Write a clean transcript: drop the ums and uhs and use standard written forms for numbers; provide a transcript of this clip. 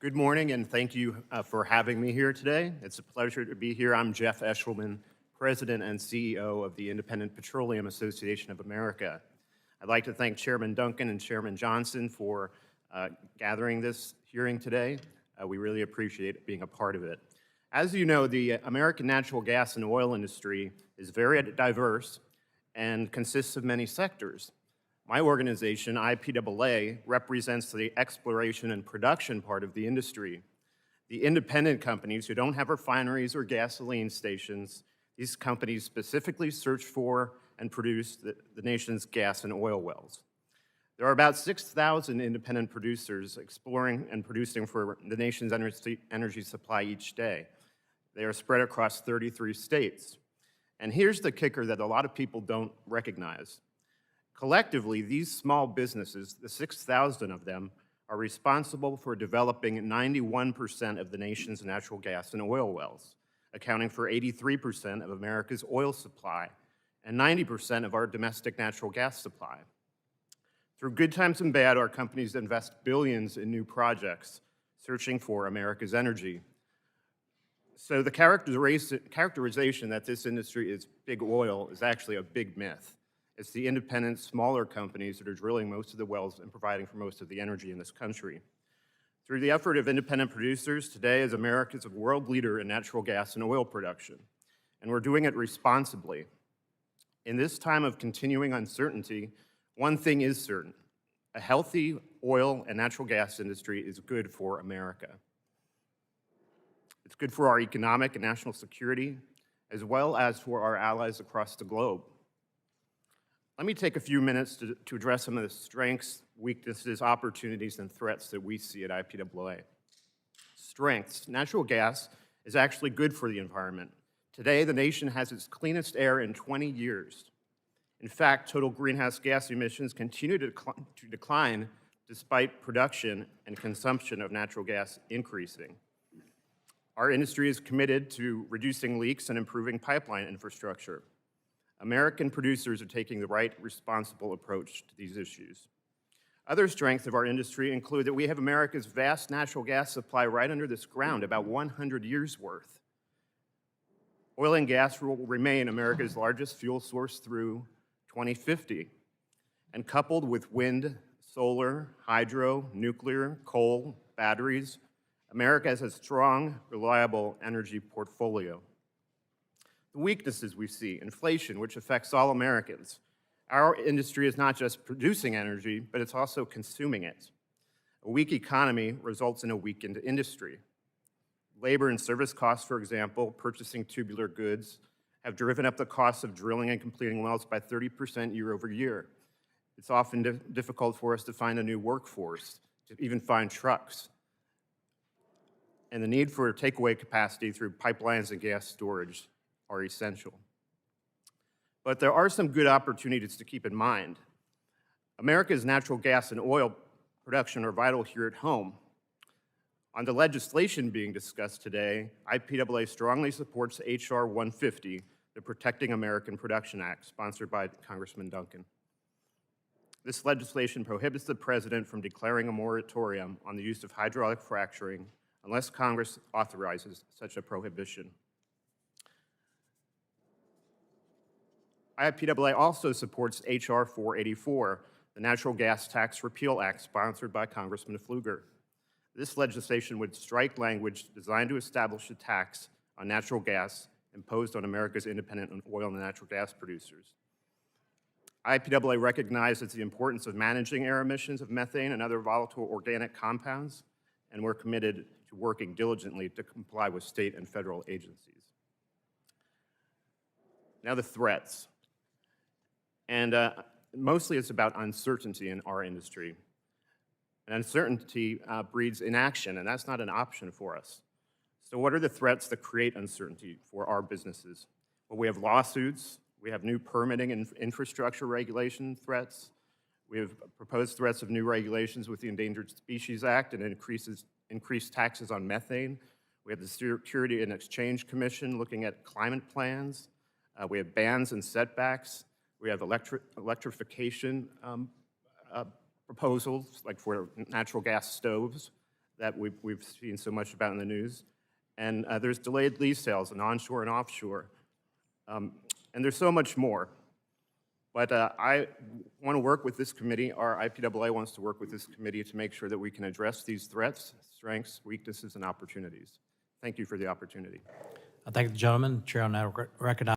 Good morning, and thank you for having me here today. It's a pleasure to be here. I'm Jeff Eshelman, President and CEO of the Independent Petroleum Association of America. I'd like to thank Chairman Duncan and Chairman Johnson for gathering this hearing today. We really appreciate being a part of it. As you know, the American natural gas and oil industry is very diverse and consists of many sectors. My organization, IPAA, represents the exploration and production part of the industry. The independent companies who don't have refineries or gasoline stations, these companies specifically search for and produce the nation's gas and oil wells. There are about 6,000 independent producers exploring and producing for the nation's energy supply each day. They are spread across 33 states. And here's the kicker that a lot of people don't recognize. Collectively, these small businesses, the 6,000 of them, are responsible for developing 91% of the nation's natural gas and oil wells, accounting for 83% of America's oil supply and 90% of our domestic natural gas supply. Through good times and bad, our companies invest billions in new projects, searching for America's energy. So the characterization that this industry is big oil is actually a big myth. It's the independent, smaller companies that are drilling most of the wells and providing for most of the energy in this country. Through the effort of independent producers, today is America's a world leader in natural gas and oil production, and we're doing it responsibly. In this time of continuing uncertainty, one thing is certain: a healthy oil and natural gas industry is good for America. It's good for our economic and national security, as well as for our allies across the globe. Let me take a few minutes to address some of the strengths, weaknesses, opportunities, and threats that we see at IPAA. Strengths. Natural gas is actually good for the environment. Today, the nation has its cleanest air in 20 years. In fact, total greenhouse gas emissions continue to decline despite production and consumption of natural gas increasing. Our industry is committed to reducing leaks and improving pipeline infrastructure. American producers are taking the right, responsible approach to these issues. Other strengths of our industry include that we have America's vast natural gas supply right under this ground, about 100 years worth. Oil and gas will remain America's largest fuel source through 2050. And coupled with wind, solar, hydro, nuclear, coal, batteries, America has a strong, reliable energy portfolio. The weaknesses we see: inflation, which affects all Americans. Our industry is not just producing energy, but it's also consuming it. A weak economy results in a weakened industry. Labor and service costs, for example, purchasing tubular goods, have driven up the cost of drilling and completing wells by 30% year over year. It's often difficult for us to find a new workforce, to even find trucks. And the need for takeaway capacity through pipelines and gas storage are essential. But there are some good opportunities to keep in mind. America's natural gas and oil production are vital here at home. On the legislation being discussed today, IPAA strongly supports H.R. 150, the Protecting American Production Act, sponsored by Congressman Duncan. This legislation prohibits the president from declaring a moratorium on the use of hydraulic fracturing unless Congress authorizes such a prohibition. IPAA also supports H.R. 484, the Natural Gas Tax Repeal Act, sponsored by Congressman Pfluger. This legislation would strike language designed to establish a tax on natural gas imposed on America's independent oil and natural gas producers. IPAA recognizes the importance of managing air emissions of methane and other volatile organic compounds, and we're committed to working diligently to comply with state and federal agencies. Now the threats. And mostly it's about uncertainty in our industry. And uncertainty breeds inaction, and that's not an option for us. So what are the threats that create uncertainty for our businesses? Well, we have lawsuits, we have new permitting and infrastructure regulation threats, we have proposed threats of new regulations with the Endangered Species Act and increased taxes on methane. We have the Security and Exchange Commission looking at climate plans. We have bans and setbacks. We have electrification proposals, like for natural gas stoves. that we've seen so much about in the news. And there's delayed lease sales and onshore and offshore. And there's so much more. But I want to work with this committee. Our IPAA wants to work with this committee to make sure that we can address these threats, strengths, weaknesses, and opportunities. Thank you for the opportunity. I thank the gentleman. Chair will now recognize